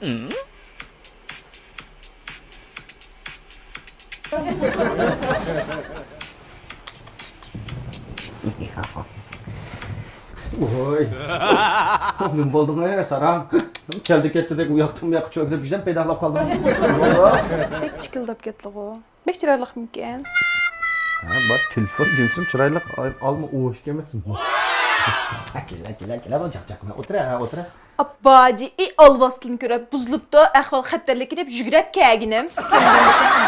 Oy. Nima bo'lding Saran? Keldi ketdidek uyoqdim yoq cho'kdi bizdan paydoqlab qoldim. Bek çıkıldap ketdi go. Bek çıraylık mıken? Ha, bak telefon diyorsun çıraylık alma uğuş gelmesin. Kela bu cak otur ha otur. Abbacı i alvaslını görüp buzluptu ahval xatterlik edip jügrep kəginim. Kimden bilsin kim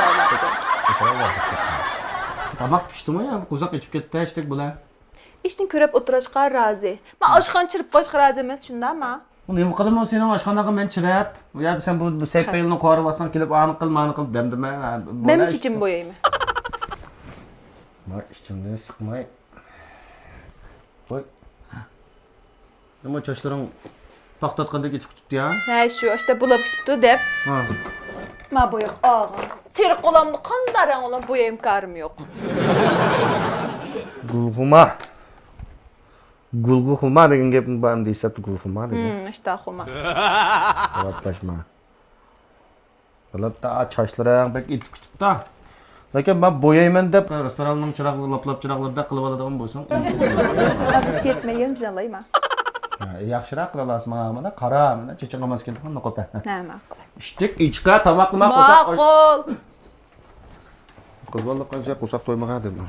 Tabak pişti mi ya? Uzak içip ketdi işte bular. İştin körüp oturaşqa razı. Ma aşqan çırıp başqa razı emas şunda ma. Nima qilaman sening oshxonaga men chirab, yo'da sen bu sepelni qorib olsan kelib ani qil, mani qil demdima. Mem çiçim boyayım. Bak içimni sıkmay. Qo'y. Nima chochlaring to'xtatgandek etib tutdi ya? Ne şu işte bulab çıktı dep. Ha. Ma boyaq ağa. Serik qolamni qandaran olan boyayım karım yok. Gulg'uma. Gulg'uma degan gapni bam deysa, gulg'uma degan. İşte xuma. Qavatlashma. Albatta chochlaring bek etib tutdi. Lekin ben boyayman deb restoranning chiroqlab chiroqlarda qilib oladigan bo'lsam, Abi yetmeyen bize alayım ha. yaxshiroq qila olasizmi mana qara, mana chechag'a emas keldi, mana qo'pa. Ne maqul. Ishtik ichqa tovoqnima qo'saq. Maqul. Qizbolla qancha qo'saq to'ymagan dedim.